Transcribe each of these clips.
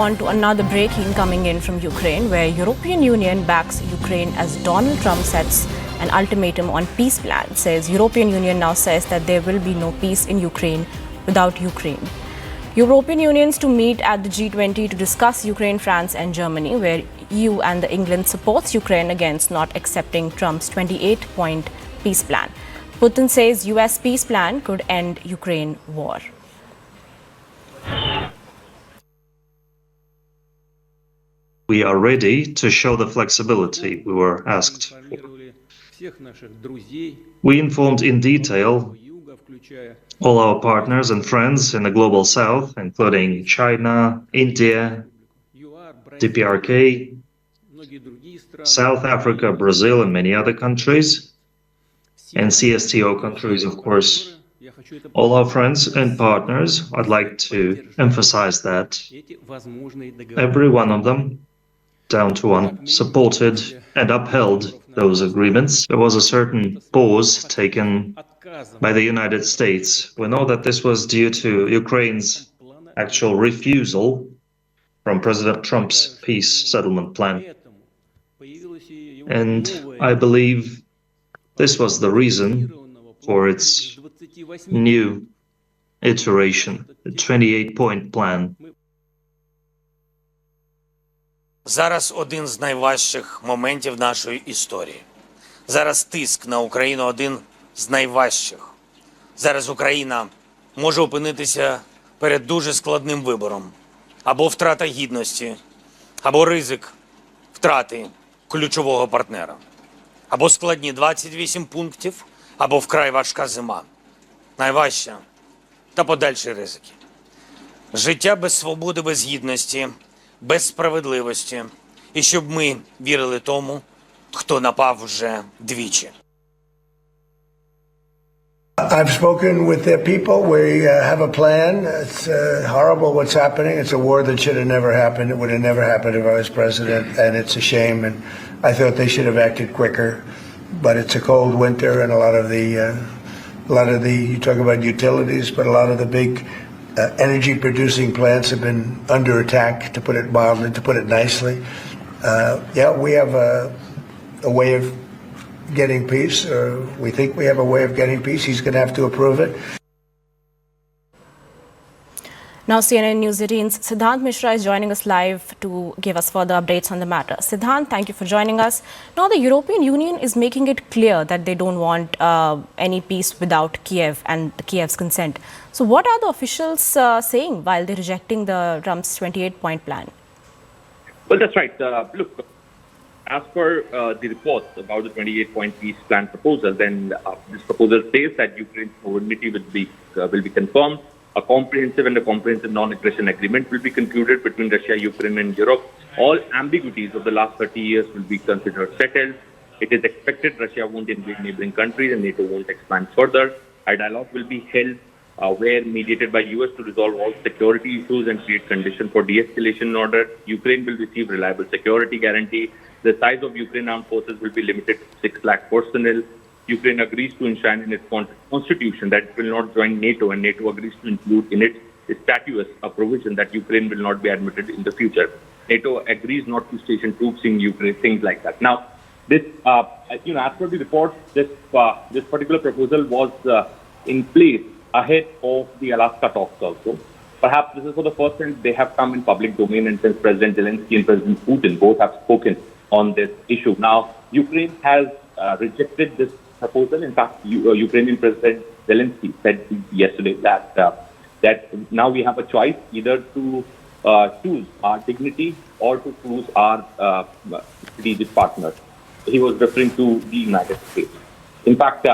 On to another breaking coming in from Ukraine, where European Union backs Ukraine as Donald Trump sets an ultimatum on peace plan. Says European Union now says that there will be no peace in Ukraine without Ukraine. European Unions to meet at the G20 to discuss Ukraine, France and Germany, where EU and the England supports Ukraine against not accepting Trump's 28-point peace plan. Putin says US peace plan could end Ukraine war. We are ready to show the flexibility we were asked for. We informed in detail all our partners and friends in the Global South, including China, India, DPRK, South Africa, Brazil, and many other countries, and CSTO countries, of course. All our friends and partners, I'd like to emphasize that every one of them, down to one, supported and upheld those agreements. There was a certain pause taken by the United States. We know that this was due to Ukraine's actual refusal from President Trump's peace settlement plan. And I believe this was the reason for its new iteration, the 28-point plan. Зараз один з найважчих моментів нашої історії. Зараз тиск на Україну один з найважчих. Зараз Україна може опинитися перед дуже складним вибором. Або втрата гідності, або ризик втрати ключового партнера. Або складні 28 пунктів, або вкрай важка зима. Найважча та подальші ризики. Життя без свободи, без гідності, без справедливості. І щоб ми вірили тому, хто напав вже двічі. I've spoken with their people. We have a plan. It's horrible what's happening. It's a war that should have never happened. It would have never happened if I was president, and it's a shame. And I thought they should have acted quicker. But it's a cold winter, and a lot of the you talk about utilities, but a lot of the big energy-producing plants have been under attack, to put it mildly, to put it nicely. Yeah, we have a way of getting peace, or we think we have a way of getting peace. He's going to have to approve it. Now CNN News 18's Siddhant Mishra is joining us live to give us further updates on the matter. Siddhant, thank you for joining us. Now the European Union is making it clear that they don't want any peace without Kiev and Kiev's consent. So what are the officials saying while they're rejecting the Trump's 28-point plan? Well, that's right. Look, as per the reports about the 28-point peace plan proposal, then this proposal says that Ukraine's sovereignty will be confirmed. A comprehensive non-aggression agreement will be concluded between Russia, Ukraine, and Europe. All ambiguities of the last 30 years will be considered settled. It is expected Russia won't invade neighboring countries and NATO won't expand further. A dialogue will be held where mediated by US to resolve all security issues and create conditions for de-escalation in order. Ukraine will receive reliable security guarantee. The size of Ukraine armed forces will be limited to 6 lakh personnel. Ukraine agrees to enshrine in its constitution that it will not join NATO, and NATO agrees to include in its statutes a provision that Ukraine will not be admitted in the future. NATO agrees not to station troops in Ukraine, things like that. Now, this, as per the report, this particular proposal was in place ahead of the Alaska talks also. Perhaps this is for the first time they have come in public domain, and since President Zelensky and President Putin both have spoken on this issue. Now, Ukraine has rejected this proposal. In fact, Ukrainian President Zelensky said yesterday that now we have a choice either to choose our dignity or to choose our strategic partner. He was referring to the United States. In fact,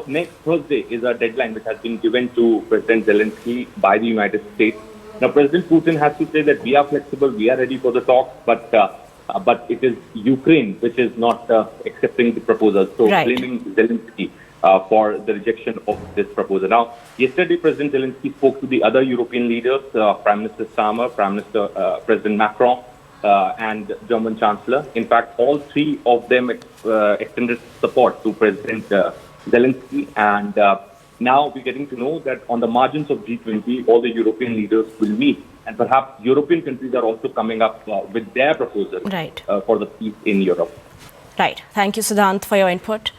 next Thursday is a deadline which has been given to President Zelensky by the United States. Now, President Putin has to say that we are flexible, we are ready for the talks, but it is Ukraine which is not accepting the proposal. So right. Blaming Zelensky for the rejection of this proposal. Now, yesterday President Zelensky spoke to the other European leaders, Prime Minister Starmer, President Macron, and German Chancellor. In fact, all three of them extended support to President Zelensky, and now we're getting to know that on the margins of G20, all the European leaders will meet and perhaps European countries are also coming up with their proposals Right. for the peace in Europe. Right. Thank you, Siddhant, for your input.